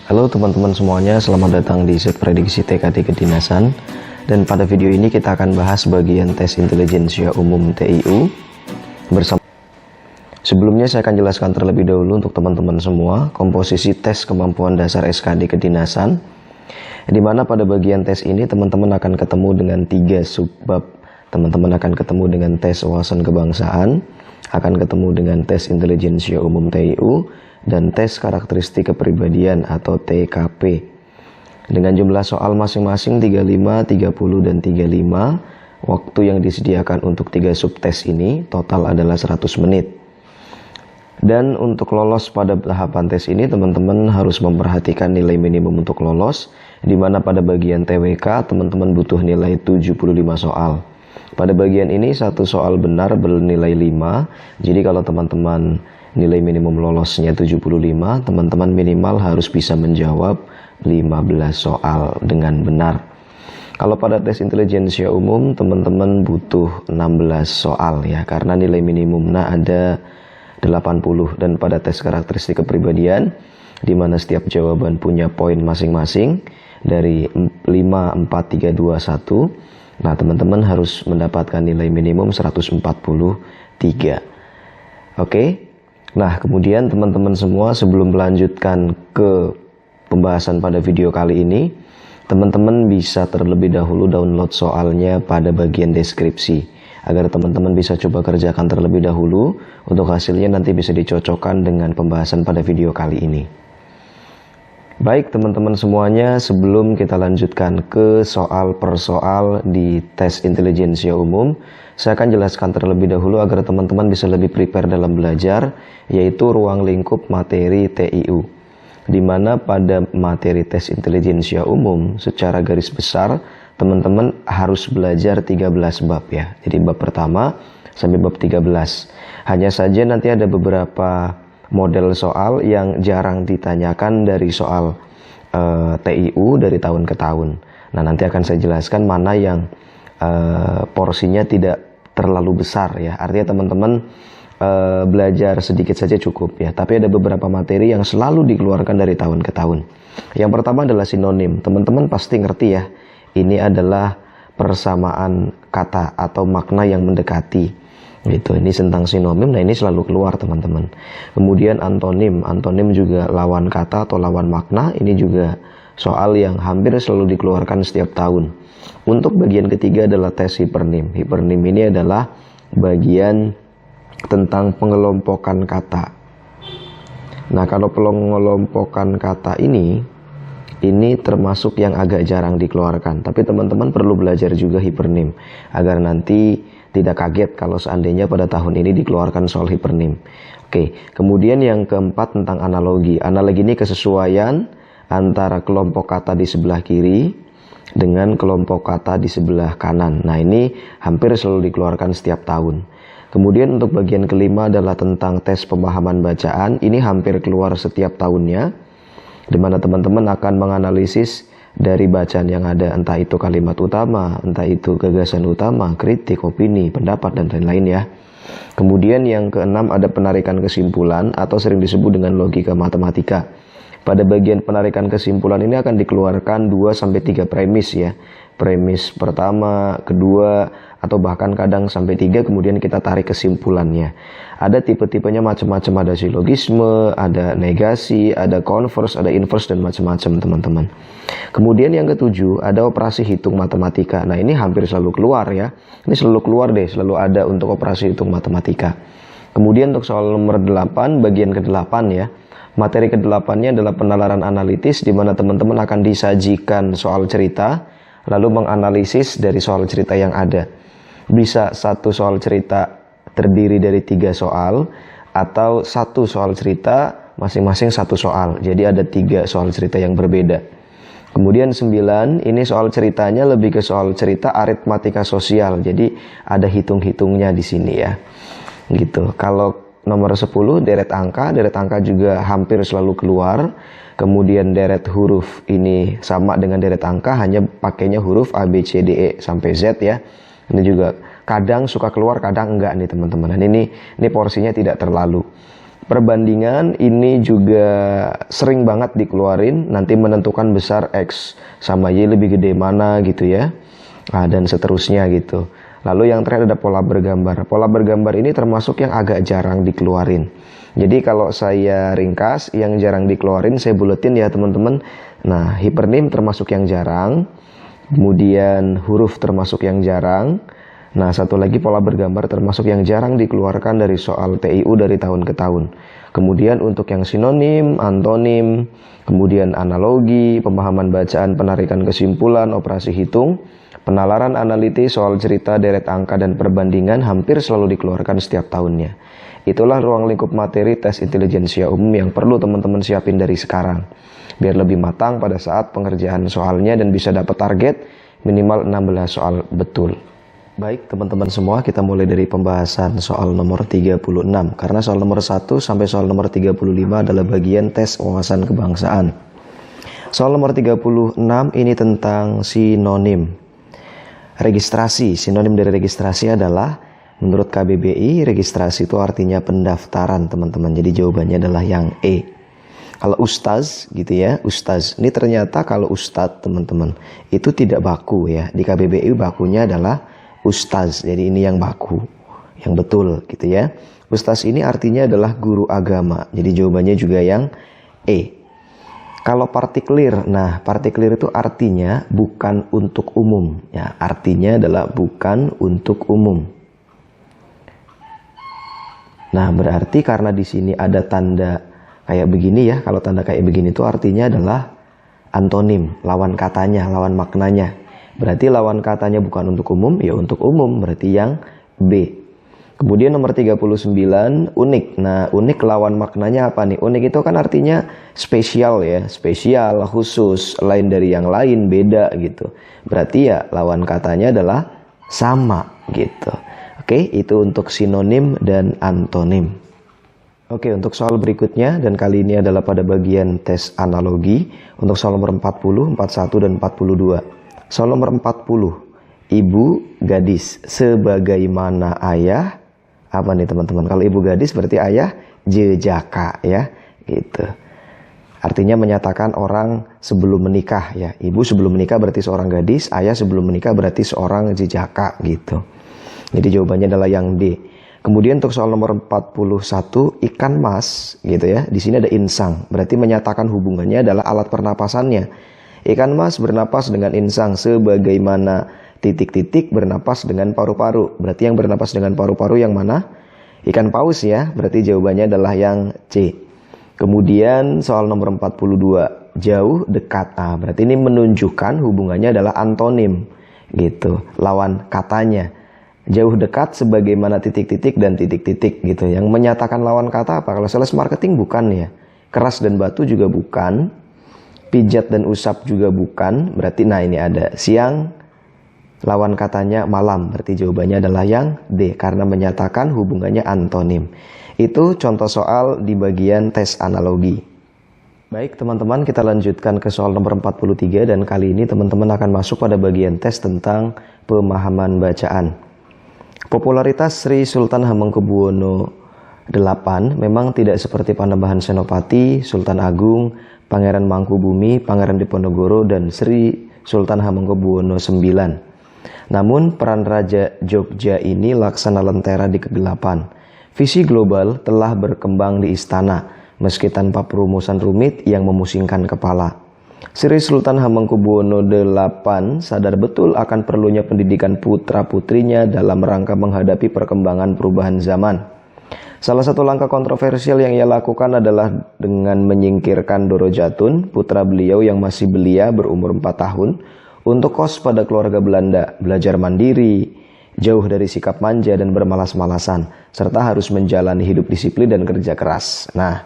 Halo teman-teman semuanya, selamat datang di set prediksi TKD Kedinasan. Dan pada video ini kita akan bahas bagian tes intelijensia umum TIU bersama. Sebelumnya saya akan jelaskan terlebih dahulu untuk teman-teman semua komposisi tes kemampuan dasar SKD Kedinasan, di mana pada bagian tes ini teman-teman akan ketemu dengan 3 subbab. Teman-teman akan ketemu dengan tes wawasan kebangsaan, akan ketemu dengan tes intelijensia umum TIU, dan tes karakteristik kepribadian atau TKP. Dengan jumlah soal masing-masing 35, 30, dan 35, waktu yang disediakan untuk 3 subtes ini total adalah 100 menit. Dan untuk lolos pada tahapan tes ini teman-teman harus memperhatikan nilai minimum untuk lolos, di mana pada bagian TWK teman-teman butuh nilai 75 soal. Pada bagian ini satu soal benar bernilai 5, jadi kalau teman-teman nilai minimum lolosnya 75, teman-teman minimal harus bisa menjawab 15 soal dengan benar. Kalau pada tes intelijensia umum, teman-teman butuh 16 soal ya, karena nilai minimumnya ada 80. Dan pada tes karakteristik kepribadian, di mana setiap jawaban punya poin masing-masing dari 5, 4, 3, 2, 1. Nah, teman-teman harus mendapatkan nilai minimum 143. Oke? Nah, kemudian teman-teman semua sebelum melanjutkan ke pembahasan pada video kali ini, teman-teman bisa terlebih dahulu download soalnya pada bagian deskripsi, agar teman-teman bisa coba kerjakan terlebih dahulu, untuk hasilnya nanti bisa dicocokkan dengan pembahasan pada video kali ini. Baik teman-teman semuanya, sebelum kita lanjutkan ke soal per soal di tes intelijensia umum, saya akan jelaskan terlebih dahulu agar teman-teman bisa lebih prepare dalam belajar, yaitu ruang lingkup materi TIU. Di mana pada materi tes intelijensia umum secara garis besar teman-teman harus belajar 13 bab ya. Jadi bab pertama sampai bab 13. Hanya saja nanti ada beberapa model soal yang jarang ditanyakan dari soal TIU dari tahun ke tahun. Nah, nanti akan saya jelaskan mana yang porsinya tidak terlalu besar ya. Artinya teman-teman belajar sedikit saja cukup ya. Tapi ada beberapa materi yang selalu dikeluarkan dari tahun ke tahun. Yang pertama adalah sinonim. Teman-teman pasti ngerti ya. Ini adalah persamaan kata atau makna yang mendekati. Gitu. Ini tentang sinonim. Nah, ini selalu keluar teman-teman. Kemudian antonim. Antonim juga lawan kata atau lawan makna. Ini juga soal yang hampir selalu dikeluarkan setiap tahun. Untuk bagian ketiga adalah tes hipernim. Hipernim ini adalah bagian tentang pengelompokan kata. Nah, kalau pengelompokan kata ini termasuk yang agak jarang dikeluarkan. Tapi teman-teman perlu belajar juga hipernim, agar nanti tidak kaget kalau seandainya pada tahun ini dikeluarkan soal hipernim. Oke, kemudian yang keempat tentang analogi. Analogi ini kesesuaian antara kelompok kata di sebelah kiri dengan kelompok kata di sebelah kanan. Nah, ini hampir selalu dikeluarkan setiap tahun. Kemudian untuk bagian kelima adalah tentang tes pemahaman bacaan. Ini hampir keluar setiap tahunnya, di mana teman-teman akan menganalisis dari bacaan yang ada, entah itu kalimat utama, entah itu gagasan utama, kritik, opini, pendapat, dan lain-lain ya. Kemudian yang keenam ada penarikan kesimpulan atau sering disebut dengan logika matematika. Pada bagian penarikan kesimpulan ini akan dikeluarkan 2-3 premis ya. Premis pertama, kedua, atau bahkan kadang sampai 3, kemudian kita tarik kesimpulannya. Ada tipe-tipenya macam-macam, ada silogisme, ada negasi, ada converse, ada inverse, dan macam-macam teman-teman. Kemudian yang ketujuh ada operasi hitung matematika. Nah, ini hampir selalu keluar ya. Ini selalu keluar deh, selalu ada untuk operasi hitung matematika. Kemudian untuk soal nomor 8, bagian ke-8 ya. Materi ke-8-nya adalah penalaran analitis, di mana teman-teman akan disajikan soal cerita, lalu menganalisis dari soal cerita yang ada. Bisa satu soal cerita terdiri dari 3 soal, atau satu soal cerita masing-masing 1 soal. Jadi ada 3 soal cerita yang berbeda. Kemudian 9, ini soal ceritanya lebih ke soal cerita aritmatika sosial. Jadi ada hitung-hitungnya di sini ya. Gitu. Kalau nomor 10 deret angka juga hampir selalu keluar. Kemudian deret huruf ini sama dengan deret angka, hanya pakainya huruf A, B, C, D, E sampai Z ya. Ini juga kadang suka keluar, kadang enggak nih teman-teman. Dan ini porsinya tidak terlalu. Perbandingan ini juga sering banget dikeluarin, nanti menentukan besar X sama Y lebih gede mana gitu ya. Dan seterusnya gitu. Lalu yang terakhir ada pola bergambar. Pola bergambar ini termasuk yang agak jarang dikeluarin. Jadi kalau saya ringkas, yang jarang dikeluarin saya buletin ya teman-teman. Nah, hipernim termasuk yang jarang. Kemudian huruf termasuk yang jarang. Nah, satu lagi pola bergambar termasuk yang jarang dikeluarkan dari soal TIU dari tahun ke tahun. Kemudian untuk yang sinonim, antonim, kemudian analogi, pemahaman bacaan, penarikan kesimpulan, operasi hitung, penalaran analitis, soal cerita, deret angka, dan perbandingan hampir selalu dikeluarkan setiap tahunnya. Itulah ruang lingkup materi tes intelijensia umum yang perlu teman-teman siapin dari sekarang. Biar lebih matang pada saat pengerjaan soalnya dan bisa dapat target minimal 16 soal betul. Baik teman-teman semua, kita mulai dari pembahasan soal nomor 36. Karena soal nomor 1 sampai soal nomor 35 adalah bagian tes wawasan kebangsaan. Soal nomor 36 ini tentang sinonim. Registrasi, sinonim dari registrasi adalah menurut KBBI, registrasi itu artinya pendaftaran teman-teman. Jadi jawabannya adalah yang E. Kalau ustaz gitu ya, ustaz. Ini ternyata kalau ustadz teman-teman, itu tidak baku ya. Di KBBI bakunya adalah ustaz, jadi ini yang baku, yang betul gitu ya. Ustaz ini artinya adalah guru agama, jadi jawabannya juga yang E. Kalau partikelir, nah partikelir itu artinya bukan untuk umum, ya artinya adalah bukan untuk umum. Nah berarti karena di sini ada tanda kayak begini ya, kalau tanda kayak begini itu artinya adalah antonim, lawan katanya, lawan maknanya. Berarti lawan katanya bukan untuk umum, ya untuk umum, berarti yang B. Kemudian nomor 39, unik. Nah, unik lawan maknanya apa nih? Unik itu kan artinya spesial ya, spesial, khusus, lain dari yang lain, beda gitu. Berarti ya lawan katanya adalah sama gitu. Oke, itu untuk sinonim dan antonim. Oke, untuk soal berikutnya, dan kali ini adalah pada bagian tes analogi, untuk soal nomor 40, 41, dan 42. Soal nomor 40, ibu gadis sebagaimana ayah, apa nih teman-teman? Kalau ibu gadis berarti ayah jejaka ya, gitu. Artinya menyatakan orang sebelum menikah ya. Ibu sebelum menikah berarti seorang gadis, ayah sebelum menikah berarti seorang jejaka gitu. Jadi jawabannya adalah yang D. Kemudian untuk soal nomor 41, ikan mas gitu ya. Di sini ada insang, berarti menyatakan hubungannya adalah alat pernapasannya. Ikan mas bernapas dengan insang sebagaimana titik-titik bernapas dengan paru-paru. Berarti yang bernapas dengan paru-paru yang mana? Ikan paus ya, berarti jawabannya adalah yang C. Kemudian soal nomor 42, jauh dekat. Berarti ini menunjukkan hubungannya adalah antonim gitu, lawan katanya. Jauh dekat sebagaimana titik-titik dan titik-titik gitu. Yang menyatakan lawan kata apa? Kalau sales marketing bukan ya. Keras dan batu juga bukan. Pijat dan usap juga bukan, berarti nah ini ada siang, lawan katanya malam, berarti jawabannya adalah yang D, karena menyatakan hubungannya antonim. Itu contoh soal di bagian tes analogi. Baik teman-teman, kita lanjutkan ke soal nomor 43, dan kali ini teman-teman akan masuk pada bagian tes tentang pemahaman bacaan. Popularitas Sri Sultan Hamengkubuwono VIII memang tidak seperti Panembahan Senopati, Sultan Agung, Pangeran Mangkubumi, Pangeran Diponegoro, dan Sri Sultan Hamengkubuwono IX. Namun peran Raja Jogja ini laksana lentera di kegelapan. Visi global telah berkembang di istana, meski tanpa perumusan rumit yang memusingkan kepala. Sri Sultan Hamengkubuwono VIII sadar betul akan perlunya pendidikan putra-putrinya dalam rangka menghadapi perkembangan perubahan zaman. Salah satu langkah kontroversial yang ia lakukan adalah dengan menyingkirkan Doro Jatun, putra beliau yang masih belia berumur 4 tahun, untuk kos pada keluarga Belanda, belajar mandiri, jauh dari sikap manja dan bermalas-malasan, serta harus menjalani hidup disiplin dan kerja keras. Nah,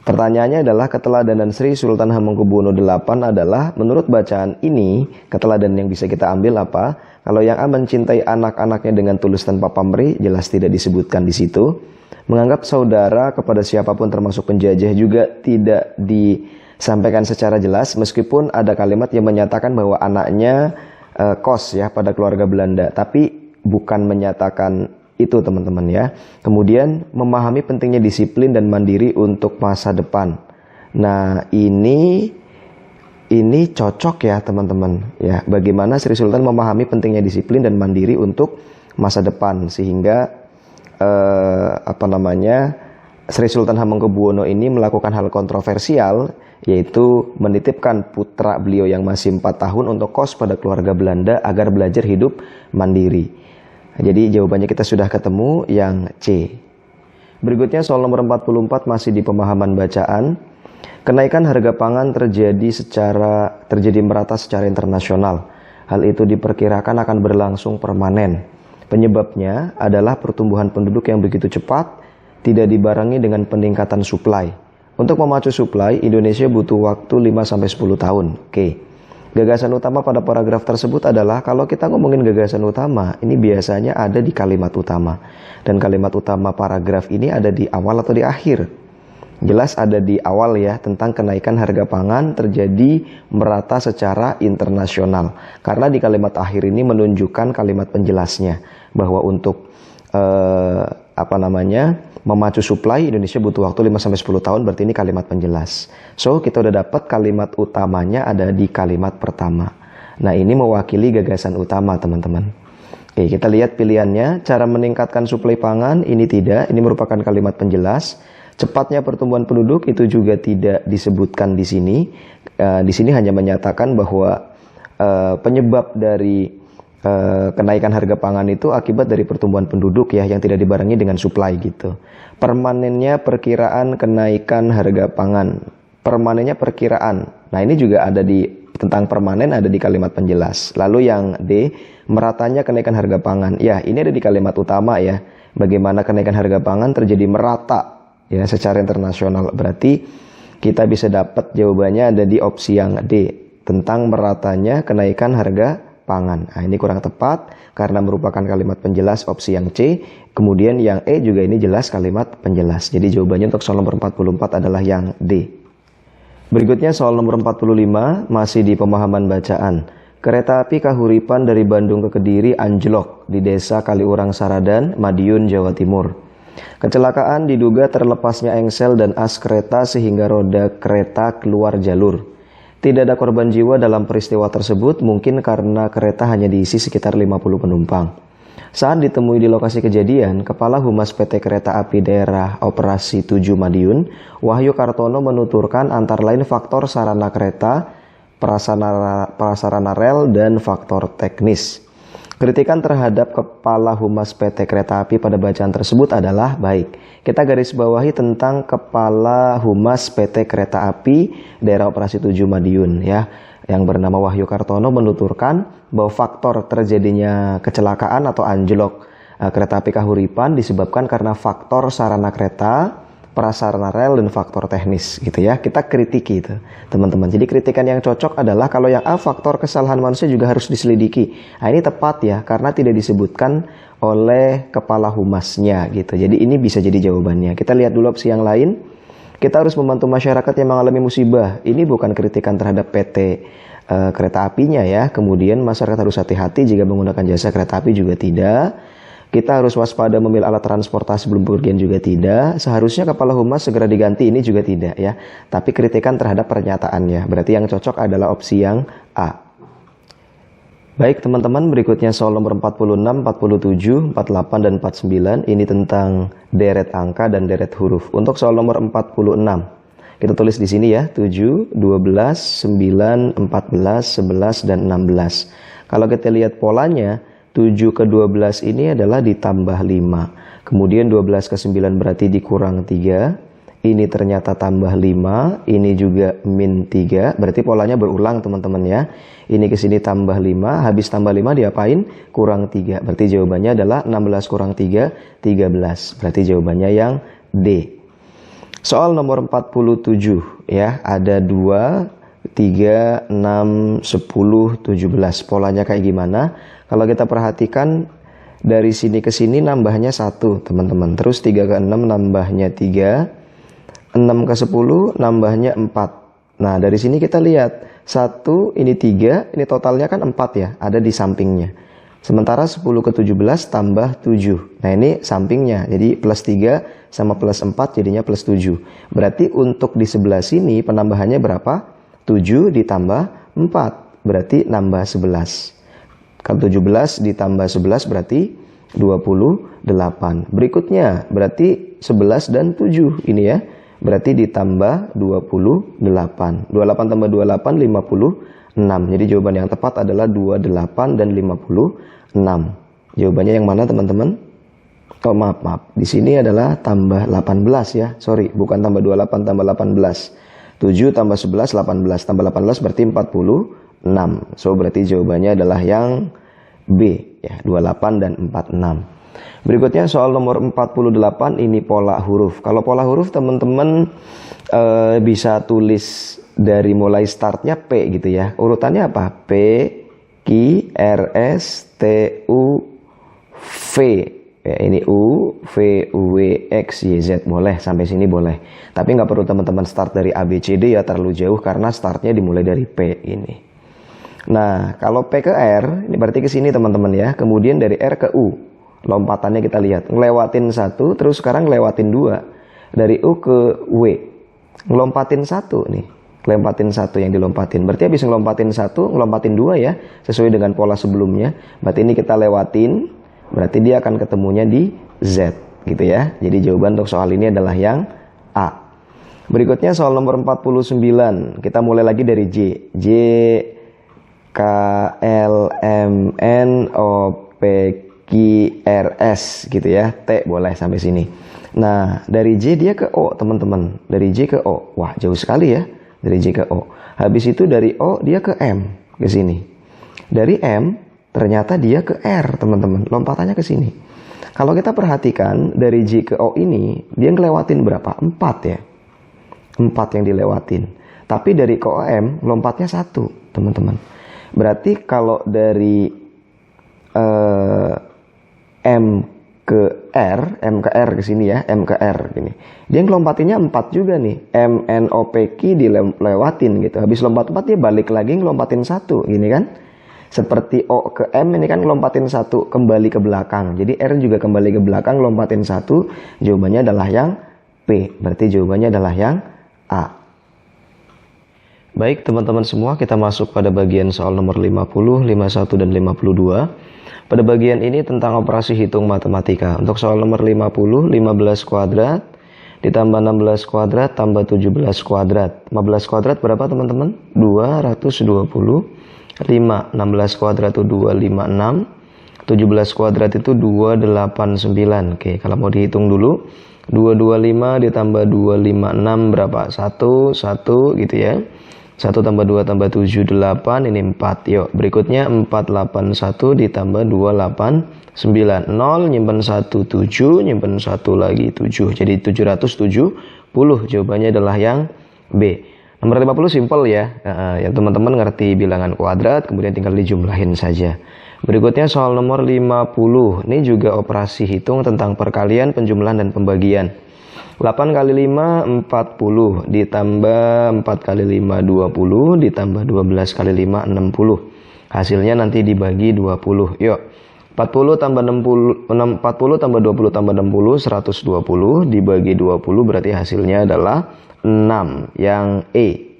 pertanyaannya adalah keteladanan Sri Sultan Hamengkubuwono VIII adalah, menurut bacaan ini, keteladanan yang bisa kita ambil apa? Kalau yang A mencintai anak-anaknya dengan tulus tanpa pamrih, jelas tidak disebutkan di situ. Menganggap saudara kepada siapapun termasuk penjajah juga tidak disampaikan secara jelas, meskipun ada kalimat yang menyatakan bahwa anaknya kos ya pada keluarga Belanda, tapi bukan menyatakan Itu teman-teman ya. Kemudian memahami pentingnya disiplin dan mandiri untuk masa depan. Nah, ini cocok ya teman-teman ya. Bagaimana Sri Sultan memahami pentingnya disiplin dan mandiri untuk masa depan, sehingga Sri Sultan Hamengkubuwono ini melakukan hal kontroversial, yaitu menitipkan putra beliau yang masih 4 tahun untuk kos pada keluarga Belanda agar belajar hidup mandiri. Jadi jawabannya kita sudah ketemu, yang C. Berikutnya soal nomor 44 masih di pemahaman bacaan. Kenaikan harga pangan terjadi merata secara internasional. Hal itu diperkirakan akan berlangsung permanen. Penyebabnya adalah pertumbuhan penduduk yang begitu cepat, tidak dibarengi dengan peningkatan suplai. Untuk memacu suplai, Indonesia butuh waktu 5-10 tahun. Oke. Gagasan utama pada paragraf tersebut adalah, kalau kita ngomongin gagasan utama, ini biasanya ada di kalimat utama. Dan kalimat utama paragraf ini ada di awal atau di akhir. Jelas ada di awal ya, tentang kenaikan harga pangan terjadi merata secara internasional. Karena di kalimat akhir ini menunjukkan kalimat penjelasnya, bahwa untuk memacu suplai Indonesia butuh waktu 5-10 tahun, berarti ini kalimat penjelas. So, kita udah dapat kalimat utamanya ada di kalimat pertama. Nah, ini mewakili gagasan utama, teman-teman. Oke, kita lihat pilihannya. Cara meningkatkan suplai pangan, ini tidak, ini merupakan kalimat penjelas. Cepatnya pertumbuhan penduduk, itu juga tidak disebutkan di sini. Di sini hanya menyatakan bahwa penyebab dari kenaikan harga pangan itu akibat dari pertumbuhan penduduk ya, yang tidak dibarengi dengan suplai gitu. Permanennya perkiraan kenaikan harga pangan. Permanennya perkiraan. Nah, ini juga ada tentang permanen ada di kalimat penjelas. Lalu yang D, meratanya kenaikan harga pangan. Ya, ini ada di kalimat utama ya. Bagaimana kenaikan harga pangan terjadi merata ya secara internasional. Berarti kita bisa dapat jawabannya ada di opsi yang D, tentang meratanya kenaikan harga pangan. Nah, ini kurang tepat karena merupakan kalimat penjelas opsi yang C. Kemudian yang E juga ini jelas kalimat penjelas. Jadi jawabannya untuk soal nomor 44 adalah yang D. Berikutnya soal nomor 45 masih di pemahaman bacaan. Kereta api Kahuripan dari Bandung ke Kediri anjlok di Desa Kaliurang Saradan, Madiun, Jawa Timur. Kecelakaan diduga terlepasnya engsel dan as kereta sehingga roda kereta keluar jalur. Tidak ada korban jiwa dalam peristiwa tersebut, mungkin karena kereta hanya diisi sekitar 50 penumpang. Saat ditemui di lokasi kejadian, Kepala Humas PT Kereta Api Daerah Operasi 7 Madiun, Wahyu Kartono, menuturkan antara lain faktor sarana kereta, prasarana rel, dan faktor teknis. Kritikan terhadap Kepala Humas PT Kereta Api pada bacaan tersebut adalah baik. Kita garis bawahi tentang Kepala Humas PT Kereta Api Daerah Operasi 7 Madiun ya, yang bernama Wahyu Kartono, menuturkan bahwa faktor terjadinya kecelakaan atau anjlok kereta api Kahuripan disebabkan karena faktor sarana kereta, prasarana rel, dan faktor teknis gitu ya. Kita kritiki itu teman-teman. Jadi kritikan yang cocok adalah kalau yang A, faktor kesalahan manusia juga harus diselidiki. Nah, ini tepat ya, karena tidak disebutkan oleh Kepala Humasnya gitu. Jadi ini bisa jadi jawabannya. Kita lihat dulu opsi yang lain. Kita harus membantu masyarakat yang mengalami musibah. Ini bukan kritikan terhadap PT kereta apinya ya. Kemudian masyarakat harus hati-hati jika menggunakan jasa kereta api juga tidak. Kita harus waspada memilih alat transportasi sebelum bepergian juga tidak. Seharusnya Kepala Humas segera diganti, ini juga tidak ya. Tapi kritikan terhadap pernyataannya. Berarti yang cocok adalah opsi yang A. Baik teman-teman, berikutnya soal nomor 46, 47, 48, dan 49. Ini tentang deret angka dan deret huruf. Untuk soal nomor 46, kita tulis di sini ya, 7, 12, 9, 14, 11, dan 16. Kalau kita lihat polanya, 7 ke 12 ini adalah ditambah 5. Kemudian 12 ke 9 berarti dikurang 3. Ini ternyata tambah 5. Ini juga min 3. Berarti polanya berulang teman-teman ya. Ini ke sini tambah 5. Habis tambah 5 diapain? Kurang 3. Berarti jawabannya adalah 16 kurang 3, 13. Berarti jawabannya yang D. Soal nomor 47 ya. Ada 2, 3, 6, 10, 17. Polanya kayak gimana? Kalau kita perhatikan dari sini ke sini nambahnya 1 teman-teman. Terus 3 ke 6 nambahnya 3. 6 ke 10 nambahnya 4. Nah dari sini kita lihat 1 ini 3, ini totalnya kan 4 ya, ada di sampingnya. Sementara 10 ke 17 tambah 7. Nah ini sampingnya, jadi plus 3 sama plus 4 jadinya plus 7. Berarti untuk di sebelah sini penambahannya berapa? 7 ditambah 4, berarti nambah 11. Kalau 17 ditambah 11 berarti 28. Berikutnya berarti 11 dan 7 ini ya. Berarti ditambah 28. 28 tambah 28, 56. Jadi jawaban yang tepat adalah 28 dan 56. Jawabannya yang mana teman-teman? Oh maaf. Di sini adalah tambah 18 ya. Sorry, bukan tambah 28 tambah 18. 7 tambah 11, 18. Tambah 18 berarti 46. So berarti jawabannya adalah yang B ya, 28 dan 46. Berikutnya soal nomor 48, ini pola huruf. Kalau pola huruf teman-teman bisa tulis dari mulai startnya P gitu ya. Urutannya apa? P, Q, R, S, T, U, V. Ya, ini U, V, U, W, X, Y, Z. Boleh, sampai sini boleh. Tapi nggak perlu teman-teman start dari A, B, C, D ya, terlalu jauh karena startnya dimulai dari P ini. Nah, kalau P ke R, ini berarti ke sini teman-teman ya. Kemudian dari R ke U. Lompatannya kita lihat, ngelewatin 1, terus sekarang ngelewatin 2. Dari U ke W, ngelompatin 1 nih, ngelompatin 1 yang dilompatin. Berarti habis ngelompatin 1, ngelompatin 2 ya, sesuai dengan pola sebelumnya. Berarti ini kita lewatin, berarti dia akan ketemunya di Z, gitu ya. Jadi jawaban untuk soal ini adalah yang A. Berikutnya soal nomor 49, kita mulai lagi dari J. J, K, L, M, N, O, P, Q, R, S gitu ya. T boleh sampai sini. Nah dari J dia ke O teman-teman. Dari J ke O. Wah jauh sekali ya. Dari J ke O. Habis itu dari O dia ke M. Ke sini. Dari M ternyata dia ke R teman-teman. Lompatannya ke sini. Kalau kita perhatikan dari J ke O ini. Dia ngelewatin berapa? 4 ya. 4 yang dilewatin. Tapi dari ke O M lompatnya 1 teman-teman. Berarti kalau dari M ke R ke sini ya, M ke R gini. Dia ngelompatinnya 4 juga nih. M, N, O, P, Q dilewatin gitu. Habis lompat 4 dia balik lagi ngelompatin 1 gini kan. Seperti O ke M ini kan ngelompatin 1 kembali ke belakang. Jadi R juga kembali ke belakang ngelompatin 1. Jawabannya adalah yang P. Berarti jawabannya adalah yang A. Baik teman-teman semua, kita masuk pada bagian soal nomor 50, 51 dan 52. Pada bagian ini tentang operasi hitung matematika. Untuk soal nomor 50, 15 kuadrat ditambah 16 kuadrat tambah 17 kuadrat. 15 kuadrat berapa teman-teman? 225. 16 kuadrat itu 256. 17 kuadrat itu 289. Oke, kalau mau dihitung dulu. 225 ditambah 256 berapa? 1 gitu ya. 1 tambah 2 tambah 7, 8, ini 4. Yuk, berikutnya 481 ditambah 289. 0, nyimpen 1, 7, nyimpen 1 lagi 7. Jadi 770. Jawabannya adalah yang B. Nomor 50 simple ya. Yang teman-teman ngerti bilangan kuadrat, kemudian tinggal dijumlahin saja. Berikutnya soal nomor 50. Ini juga operasi hitung tentang perkalian, penjumlahan, dan pembagian. 8 kali 5, 40. Ditambah 4 kali 5, 20. Ditambah 12 kali 5, 60. Hasilnya nanti dibagi 20. Yuk. 40 tambah 40 tambah 20 tambah 60, 120. Dibagi 20 berarti hasilnya adalah 6. Yang E.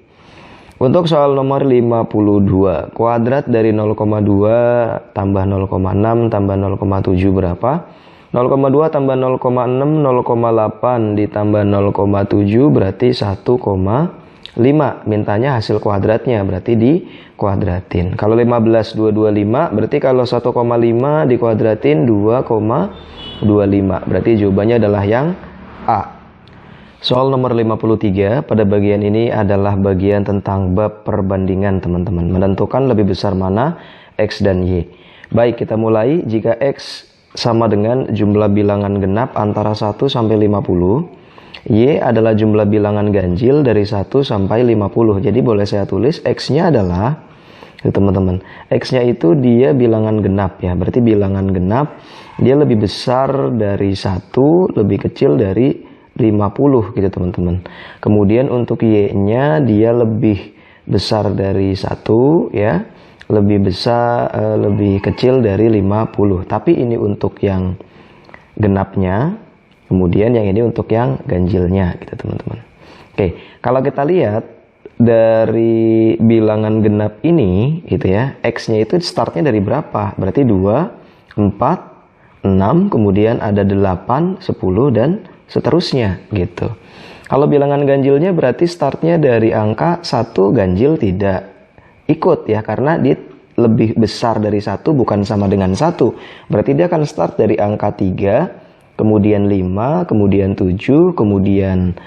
Untuk soal nomor 52. Kuadrat dari 0,2 tambah 0,6 tambah 0,7 berapa? 0,2 tambah 0,6, 0,8 ditambah 0,7 berarti 1,5. Mintanya hasil kuadratnya, berarti dikuadratin. Kalau 15, 225, berarti kalau 1,5 dikuadratin 2,25. Berarti jawabannya adalah yang A. Soal nomor 53, pada bagian ini adalah bagian tentang bab perbandingan teman-teman. Menentukan lebih besar mana X dan Y. Baik, kita mulai. Jika X sama dengan jumlah bilangan genap antara 1 sampai 50. Y adalah jumlah bilangan ganjil dari 1 sampai 50. Jadi boleh saya tulis X-nya adalah, teman-teman, X-nya itu dia bilangan genap ya. Berarti bilangan genap dia lebih besar dari 1, lebih kecil dari 50 gitu teman-teman. Kemudian untuk Y-nya dia lebih besar dari 1 ya. lebih besar, lebih kecil dari 50. Tapi ini untuk yang genapnya, kemudian yang ini untuk yang ganjilnya gitu teman-teman. Oke, kalau kita lihat dari bilangan genap ini gitu ya, X-nya itu startnya dari berapa? Berarti 2, 4, 6, kemudian ada 8, 10, dan seterusnya gitu. Kalau bilangan ganjilnya berarti startnya dari angka 1, ganjil tidak ikut ya, karena dia lebih besar dari 1 bukan sama dengan 1. Berarti dia akan start dari angka 3, kemudian 5, kemudian 7, kemudian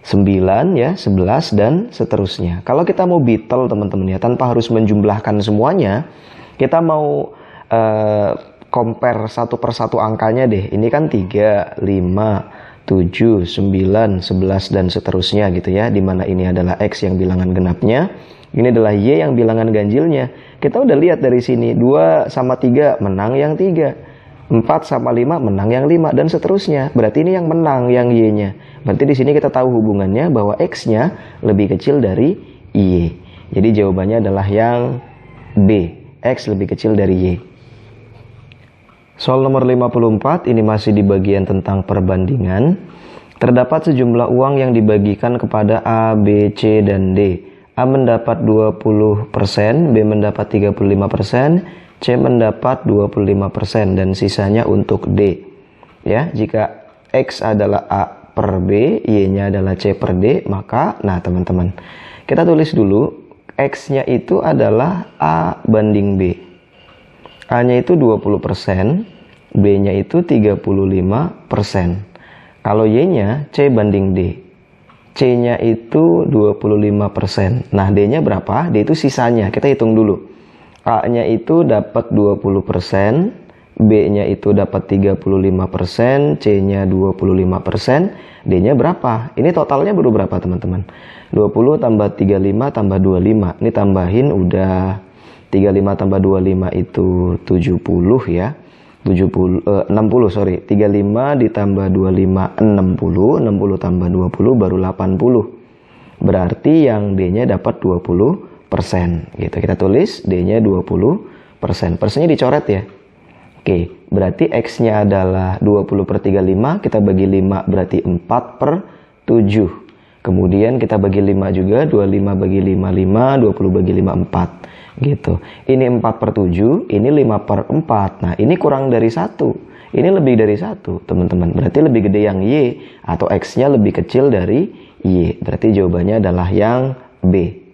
9 ya, 11 dan seterusnya. Kalau kita mau Beatle teman-teman ya, tanpa harus menjumlahkan semuanya, kita mau compare satu persatu angkanya deh. Ini kan 3, 5, 7, 9, 11 dan seterusnya gitu ya. Dimana ini adalah X yang bilangan genapnya, ini adalah Y yang bilangan ganjilnya. Kita udah lihat dari sini, 2 sama 3 menang yang 3. 4 sama 5 menang yang 5 dan seterusnya. Berarti ini yang menang yang Y-nya. Berarti di sini kita tahu hubungannya bahwa X-nya lebih kecil dari Y. Jadi jawabannya adalah yang B. X lebih kecil dari Y. Soal nomor 54 ini masih di bagian tentang perbandingan. Terdapat sejumlah uang yang dibagikan kepada A, B, C, dan D. A mendapat 20%, B mendapat 35%, C mendapat 25% dan sisanya untuk D. Ya, jika X adalah A per B, Y-nya adalah C per D, maka nah teman-teman, kita tulis dulu X-nya itu adalah A banding B. A-nya itu 20%, B-nya itu 35%. Kalau Y-nya C banding D. C-nya itu 25%. Nah, D-nya berapa? D itu sisanya. Kita hitung dulu. A-nya itu dapat 20%, B-nya itu dapat 35%, C-nya 25%, D-nya berapa? Ini totalnya baru berapa teman-teman? 20 tambah 35 tambah 25. Ini tambahin udah 35 tambah 25 itu 70 ya. 60 sorry. 35 ditambah 25 60, 60 tambah 20 baru 80. Berarti yang D-nya dapat 20%. Gitu. Kita tulis D-nya 20%. Persennya dicoret ya. Oke, berarti X-nya adalah 20 per 35, kita bagi 5 berarti 4 per 7. Kemudian kita bagi 5 juga, 25 bagi 5, 5, 20 bagi 5, 4. Gitu. Ini 4 per 7, ini 5 per 4. Nah, ini kurang dari 1. Ini lebih dari 1, teman-teman. Berarti lebih gede yang Y, atau X-nya lebih kecil dari Y. Berarti jawabannya adalah yang B.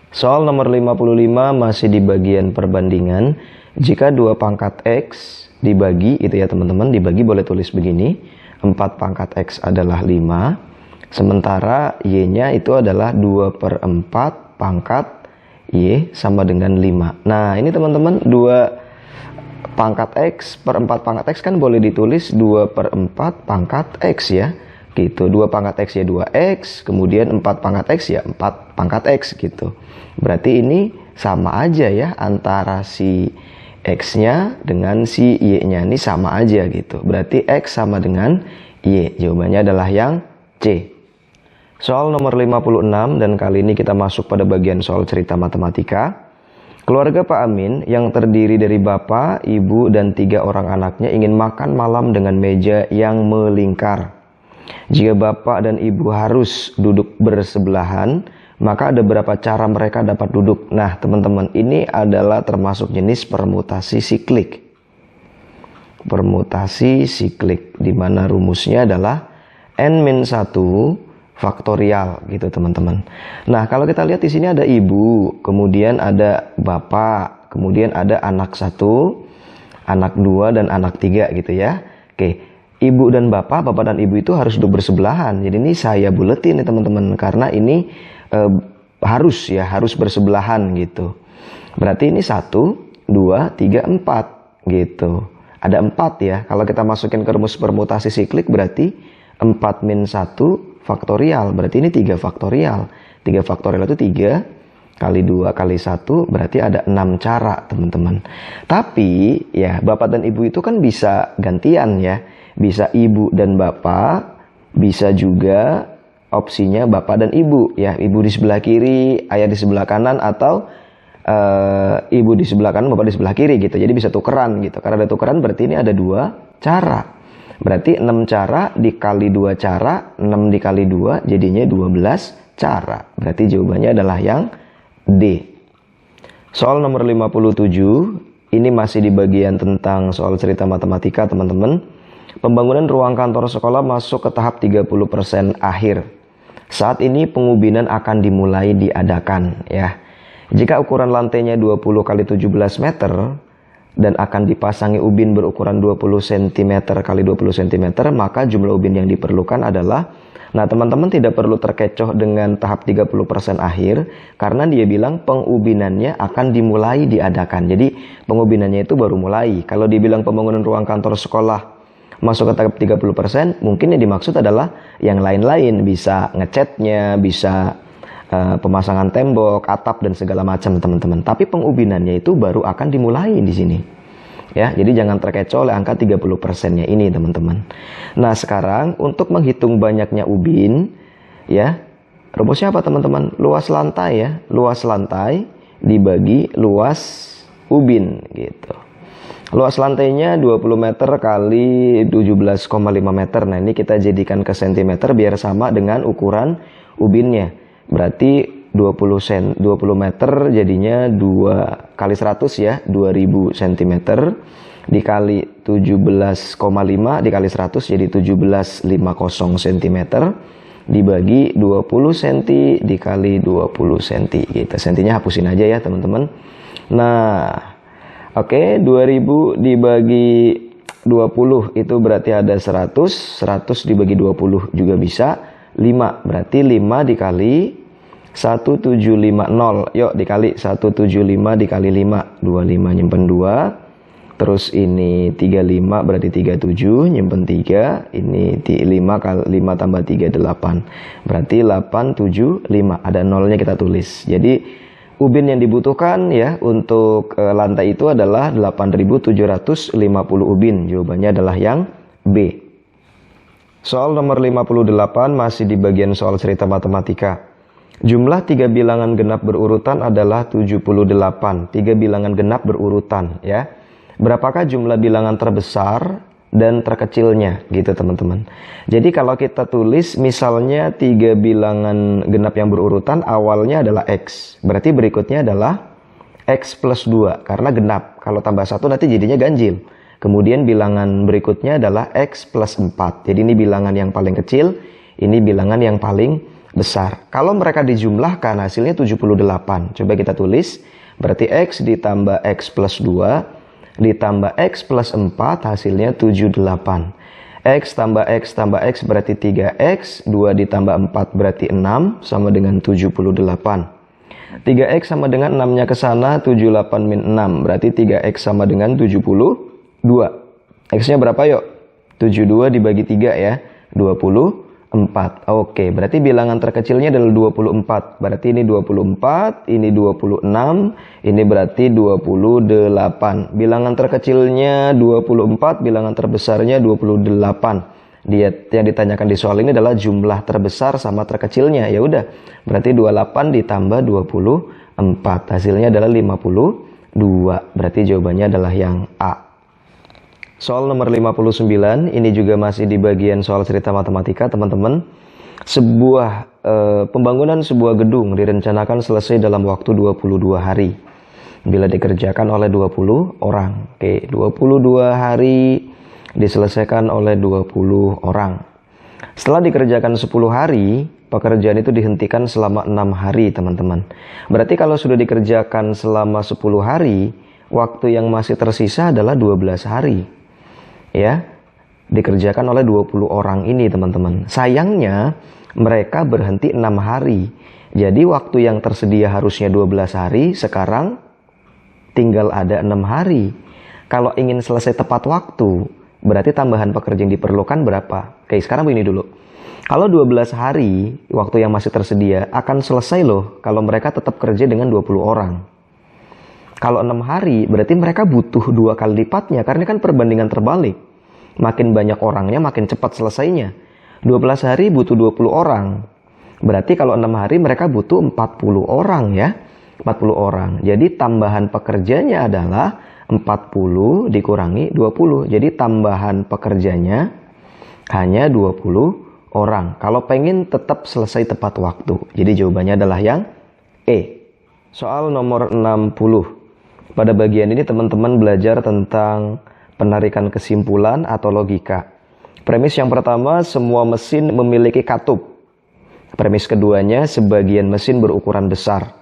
Soal nomor 55 masih di bagian perbandingan. Jika 2 pangkat X dibagi, itu ya teman-teman, dibagi boleh tulis begini. 4 pangkat X adalah 5. Sementara Y-nya itu adalah 2 per 4 pangkat Y sama dengan 5. Nah, ini teman-teman, 2 pangkat X per 4 pangkat X kan boleh ditulis 2 per 4 pangkat X ya. Gitu, 2 pangkat X ya 2X, kemudian 4 pangkat X ya 4 pangkat X gitu. Berarti ini sama aja ya, antara si X-nya dengan si Y-nya ini sama aja gitu. Berarti X sama dengan Y. Jawabannya adalah yang C. Soal nomor 56 dan kali ini kita masuk pada bagian soal cerita matematika. Keluarga Pak Amin yang terdiri dari bapak, ibu, dan 3 orang anaknya ingin makan malam dengan meja yang melingkar. Jika bapak dan ibu harus duduk bersebelahan, maka ada berapa cara mereka dapat duduk? Nah, teman-teman, ini adalah termasuk jenis permutasi siklik. Permutasi siklik, di mana rumusnya adalah N-1 faktorial gitu, teman-teman. Nah, kalau kita lihat di sini ada ibu, kemudian ada bapak, kemudian ada anak 1, anak 2, dan anak 3 gitu ya. Oke. Ibu dan bapak dan ibu itu harus duduk bersebelahan. Jadi ini saya buletin nih teman-teman, karena ini harus bersebelahan gitu. Berarti ini 1, 2, 3, 4 gitu. Ada 4 ya. Kalau kita masukin ke rumus permutasi siklik berarti 4 min 1 faktorial. Berarti ini 3 faktorial. 3 faktorial itu 3 kali 2 kali 1 berarti ada 6 cara teman-teman. Tapi ya bapak dan ibu itu kan bisa gantian ya. Bisa ibu dan bapak, bisa juga opsinya bapak dan ibu ya, ibu di sebelah kiri, ayah di sebelah kanan, atau ibu di sebelah kanan, bapak di sebelah kiri gitu. Jadi bisa tukeran gitu. Karena ada tukeran berarti ini ada 2 cara. Berarti 6 cara dikali 2 cara, 6 dikali 2 jadinya 12 cara. Berarti jawabannya adalah yang D. Soal nomor 57, ini masih di bagian tentang soal cerita matematika teman-teman. Pembangunan ruang kantor sekolah masuk ke tahap 30% akhir. Saat ini pengubinan akan dimulai diadakan ya. Jika ukuran lantainya 20 kali 17 meter dan akan dipasangi ubin berukuran 20 cm kali 20 cm, maka jumlah ubin yang diperlukan adalah, nah teman-teman tidak perlu terkecoh dengan tahap 30% akhir, karena dia bilang pengubinannya akan dimulai diadakan. Jadi pengubinannya itu baru mulai. Kalau dibilang pembangunan ruang kantor sekolah masuk ke tahap 30%, mungkin yang dimaksud adalah yang lain-lain, bisa ngecatnya, bisa pemasangan tembok, atap dan segala macam teman-teman. Tapi pengubinannya itu baru akan dimulai di sini. Ya, jadi jangan terkecoh oleh angka 30%-nya ini teman-teman. Nah, sekarang untuk menghitung banyaknya ubin, ya, rumusnya apa teman-teman? Luas lantai ya, luas lantai dibagi luas ubin gitu. Luas lantainya 20 meter kali 17,5 meter. Nah, ini kita jadikan ke sentimeter biar sama dengan ukuran ubinnya. Berarti 20 meter jadinya 2 kali 100 ya, 2000 cm dikali 17,5 dikali 100 jadi 1750 cm dibagi 20 cm dikali 20 cm gitu. Sentinya hapusin aja ya teman-teman. Nah, oke, 2000 dibagi 20 itu berarti ada 100 dibagi 20 juga bisa 5, berarti 5 dikali 1750, yuk dikali 175 dikali 5, 25 nyimpen 2, terus ini 35 berarti 37, nyimpen 3, ini 5 kali 5 tambah 3 8, berarti 875, ada nolnya kita tulis. Jadi ubin yang dibutuhkan ya untuk lantai itu adalah 8750 ubin, jawabannya adalah yang B. Soal nomor 58 masih di bagian soal cerita matematika. Jumlah 3 bilangan genap berurutan adalah 78. 3 bilangan genap berurutan ya. Berapakah jumlah bilangan terbesar dan terkecilnya gitu teman-teman. Jadi kalau kita tulis misalnya 3 bilangan genap yang berurutan awalnya adalah X. Berarti berikutnya adalah X plus 2 karena genap. Kalau tambah 1 nanti jadinya ganjil. Kemudian bilangan berikutnya adalah X plus 4. Jadi ini bilangan yang paling kecil, ini bilangan yang paling besar. Kalau mereka dijumlahkan hasilnya 78. Coba kita tulis, berarti X ditambah X plus 2 ditambah X plus 4 hasilnya 78. X tambah X tambah X berarti 3X, 2 ditambah 4 berarti 6 sama dengan 78. 3X sama dengan 6-nya ke sana, 78 min 6 berarti 3X sama dengan 72. X-nya berapa yuk? 72 dibagi 3 ya, 24. Oke, berarti bilangan terkecilnya adalah 24. Berarti ini 24, ini 26, ini berarti 28. Bilangan terkecilnya 24, bilangan terbesarnya 28. Yang ditanyakan di soal ini adalah jumlah terbesar sama terkecilnya. Ya udah, berarti 28 ditambah 24. Hasilnya adalah 52. Berarti jawabannya adalah yang A. Soal nomor 59, ini juga masih di bagian soal cerita matematika teman-teman. Pembangunan sebuah gedung direncanakan selesai dalam waktu 22 hari. Bila dikerjakan oleh 20 orang. Oke, 22 hari diselesaikan oleh 20 orang. Setelah dikerjakan 10 hari, pekerjaan itu dihentikan selama 6 hari teman-teman. Berarti kalau sudah dikerjakan selama 10 hari, waktu yang masih tersisa adalah 12 hari. Ya, dikerjakan oleh 20 orang ini teman-teman. Sayangnya mereka berhenti 6 hari. Jadi waktu yang tersedia harusnya 12 hari, sekarang tinggal ada 6 hari. Kalau ingin selesai tepat waktu, berarti tambahan pekerja yang diperlukan berapa? Oke, sekarang begini dulu. Kalau 12 hari, waktu yang masih tersedia akan selesai loh kalau mereka tetap kerja dengan 20 orang. Kalau 6 hari, berarti mereka butuh 2 kali lipatnya, karena kan perbandingan terbalik. Makin banyak orangnya, makin cepat selesainya. 12 hari butuh 20 orang. Berarti kalau 6 hari mereka butuh 40 orang ya. 40 orang. Jadi tambahan pekerjanya adalah 40 dikurangi 20. Jadi tambahan pekerjanya hanya 20 orang. Kalau pengen tetap selesai tepat waktu. Jadi jawabannya adalah yang E. Soal nomor 60. Pada bagian ini teman-teman belajar tentang penarikan kesimpulan atau logika. Premis yang pertama, semua mesin memiliki katup. Premis keduanya, sebagian mesin berukuran besar.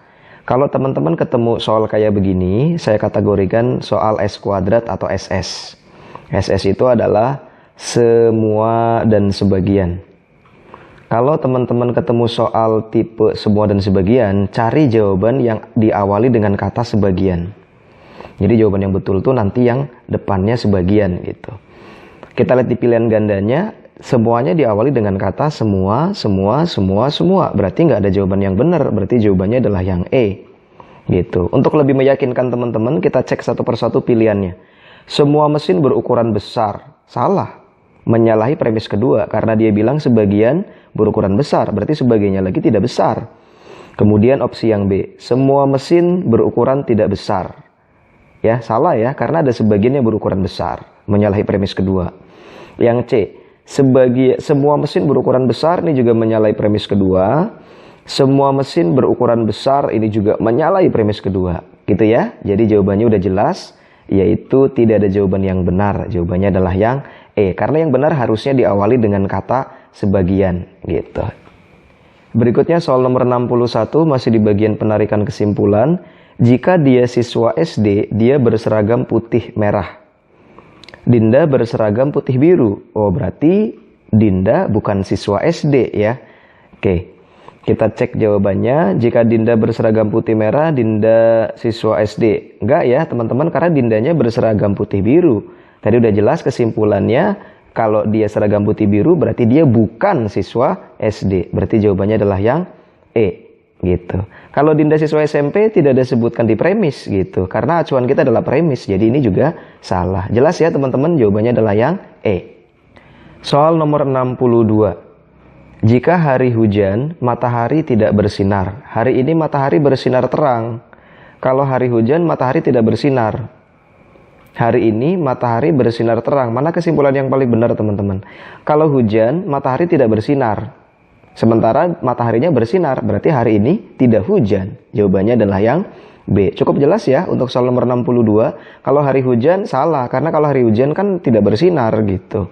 Kalau teman-teman ketemu soal kayak begini, saya kategorikan soal S kuadrat atau SS. SS itu adalah semua dan sebagian. Kalau teman-teman ketemu soal tipe semua dan sebagian, cari jawaban yang diawali dengan kata sebagian. Jadi jawaban yang betul tuh nanti yang depannya sebagian gitu. Kita lihat di pilihan gandanya, semuanya diawali dengan kata semua, semua, semua, semua. Berarti nggak ada jawaban yang benar, berarti jawabannya adalah yang E. Gitu. Untuk lebih meyakinkan teman-teman, kita cek satu persatu pilihannya. Semua mesin berukuran besar. Salah. Menyalahi premis kedua, karena dia bilang sebagian berukuran besar, berarti sebagiannya lagi tidak besar. Kemudian opsi yang B, semua mesin berukuran tidak besar. Ya, salah ya, karena ada sebagian yang berukuran besar, menyalahi premis kedua. Yang C, semua mesin berukuran besar, ini juga menyalahi premis kedua. Semua mesin berukuran besar, ini juga menyalahi premis kedua. Gitu ya, jadi jawabannya udah jelas, yaitu tidak ada jawaban yang benar. Jawabannya adalah yang E, karena yang benar harusnya diawali dengan kata sebagian. Gitu. Berikutnya soal nomor 61, masih di bagian penarikan kesimpulan. Jika dia siswa SD, dia berseragam putih merah. Dinda berseragam putih biru. Oh, berarti Dinda bukan siswa SD ya. Oke, kita cek jawabannya. Jika Dinda berseragam putih merah, Dinda siswa SD. Enggak ya teman-teman, karena Dindanya berseragam putih biru. Tadi udah jelas kesimpulannya, kalau dia seragam putih biru berarti dia bukan siswa SD. Berarti jawabannya adalah yang E. Gitu. Kalau Dinda siswa SMP tidak ada sebutkan di premis gitu. Karena acuan kita adalah premis. Jadi ini juga salah. Jelas ya teman-teman, jawabannya adalah yang E. Soal nomor 62. Jika hari hujan, matahari tidak bersinar. Hari ini matahari bersinar terang. Kalau hari hujan, matahari tidak bersinar. Hari ini matahari bersinar terang. Mana kesimpulan yang paling benar teman-teman? Kalau hujan, matahari tidak bersinar. Sementara mataharinya bersinar, berarti hari ini tidak hujan. Jawabannya adalah yang B. Cukup jelas ya untuk soal nomor 62. Kalau hari hujan salah, karena kalau hari hujan kan tidak bersinar gitu.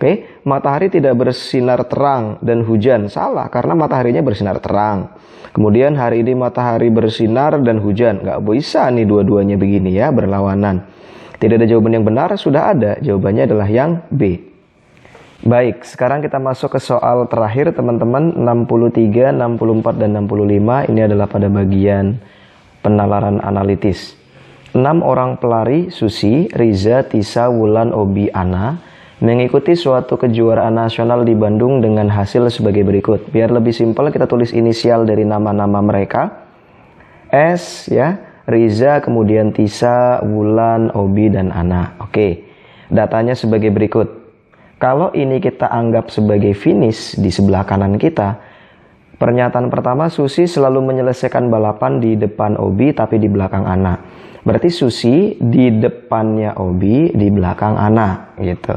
Oke, matahari tidak bersinar terang dan hujan salah, karena mataharinya bersinar terang. Kemudian hari ini matahari bersinar dan hujan. Nggak bisa nih dua-duanya begini ya, berlawanan. Tidak ada jawaban yang benar, sudah ada. Jawabannya adalah yang B. Baik, sekarang kita masuk ke soal terakhir teman-teman, 63, 64, dan 65. Ini adalah pada bagian penalaran analitis. 6 orang pelari, Susi, Riza, Tisa, Wulan, Obi, Ana, mengikuti suatu kejuaraan nasional di Bandung dengan hasil sebagai berikut. Biar lebih simpel, kita tulis inisial dari nama-nama mereka. S, ya, Riza, kemudian Tisa, Wulan, Obi, dan Ana. Oke, datanya sebagai berikut. Kalau ini kita anggap sebagai finish di sebelah kanan kita, pernyataan pertama, Susi selalu menyelesaikan balapan di depan Obi tapi di belakang Ana. Berarti Susi di depannya Obi, di belakang Ana gitu.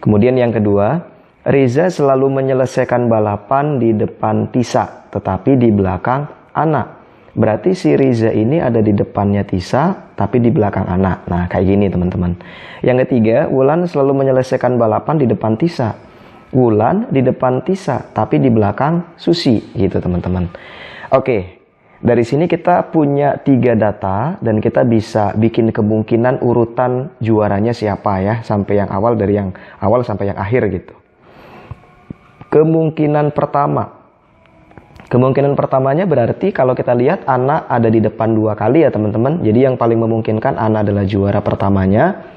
Kemudian yang kedua, Riza selalu menyelesaikan balapan di depan Tisa tetapi di belakang Ana. Berarti si Riza ini ada di depannya Tisa, tapi di belakang Ana. Nah, kayak gini teman-teman. Yang ketiga, Wulan selalu menyelesaikan balapan di depan Tisa. Wulan di depan Tisa, tapi di belakang Susi. Gitu teman-teman. Oke, dari sini kita punya 3 data, dan kita bisa bikin kemungkinan urutan juaranya siapa ya. Sampai yang awal, dari yang awal sampai yang akhir gitu. Kemungkinan pertamanya berarti kalau kita lihat Ana ada di depan 2 kali ya teman-teman. Jadi yang paling memungkinkan Ana adalah juara pertamanya.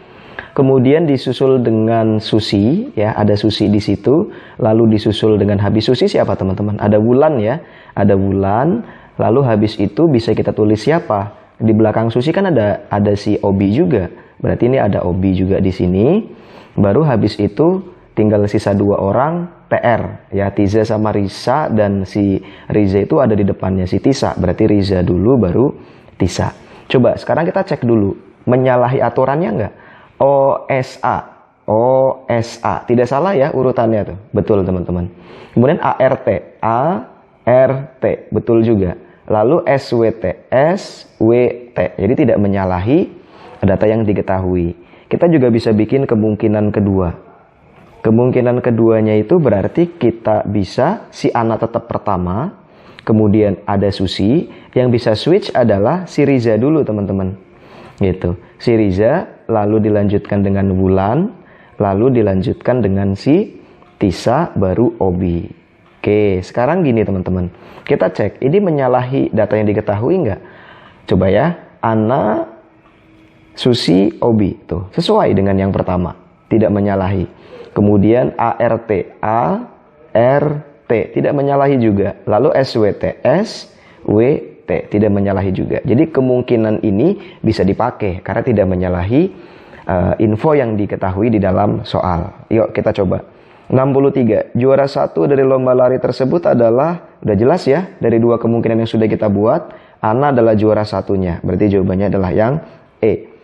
Kemudian disusul dengan Susi, ya ada Susi di situ. Lalu disusul dengan habis Susi siapa teman-teman? Ada Wulan ya, ada Wulan. Lalu habis itu bisa kita tulis siapa? Di belakang Susi kan ada si Obi juga. Berarti ini ada Obi juga di sini. Baru habis itu tinggal sisa 2 orang. TR ya, Tiza sama Risa, dan si Riza itu ada di depannya si Tisa, berarti Riza dulu baru Tisa. Coba sekarang kita cek dulu menyalahi aturannya nggak? OSA, tidak salah ya urutannya tuh, betul teman-teman. Kemudian ART, betul juga. Lalu SWT, jadi tidak menyalahi data yang diketahui. Kita juga bisa bikin kemungkinan kedua. Kemungkinan keduanya itu berarti kita bisa si Ana tetap pertama, kemudian ada Susi, yang bisa switch adalah si Riza dulu teman-teman. Gitu. Si Riza, lalu dilanjutkan dengan Wulan, lalu dilanjutkan dengan si Tisa, baru Obi. Oke, sekarang gini teman-teman. Kita cek, ini menyalahi data yang diketahui nggak? Coba ya, Ana, Susi, Obi. Tuh, sesuai dengan yang pertama. Tidak menyalahi. Kemudian ART, tidak menyalahi juga. Lalu SWT, tidak menyalahi juga. Jadi kemungkinan ini bisa dipakai karena tidak menyalahi info yang diketahui di dalam soal. Yuk kita coba. 63. Juara satu dari lomba lari tersebut adalah, udah jelas ya, dari dua kemungkinan yang sudah kita buat, Ana adalah juara satunya. Berarti jawabannya adalah yang E.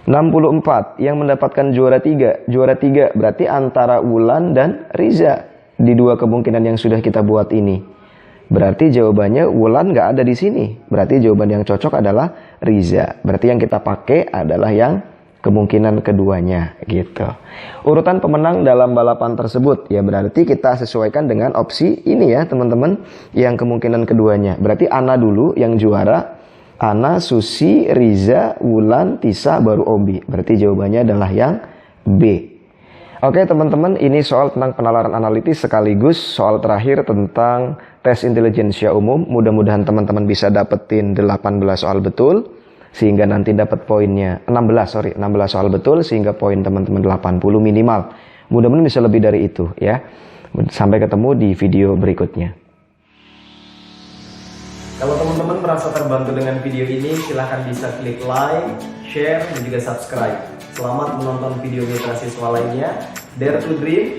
64. Yang mendapatkan juara 3. Juara 3 berarti antara Wulan dan Riza di dua kemungkinan yang sudah kita buat ini. Berarti jawabannya Wulan nggak ada di sini. Berarti jawaban yang cocok adalah Riza. Berarti yang kita pakai adalah yang kemungkinan keduanya gitu. Urutan pemenang dalam balapan tersebut ya berarti kita sesuaikan dengan opsi ini ya teman-teman, yang kemungkinan keduanya. Berarti Ana dulu yang juara. Ana, Susi, Riza, Wulan, Tisa, baru Obi. Berarti jawabannya adalah yang B. Oke teman-teman, ini soal tentang penalaran analitis sekaligus soal terakhir tentang tes intelijensia umum. Mudah-mudahan teman-teman bisa dapetin 18 soal betul sehingga nanti dapat poinnya 16 soal betul sehingga poin teman-teman 80 minimal. Mudah-mudahan bisa lebih dari itu ya. Sampai ketemu di video berikutnya. Kalau teman-teman merasa terbantu dengan video ini, silahkan bisa klik like, share, dan juga subscribe. Selamat menonton video mitra siswa lainnya. Dare to Dream.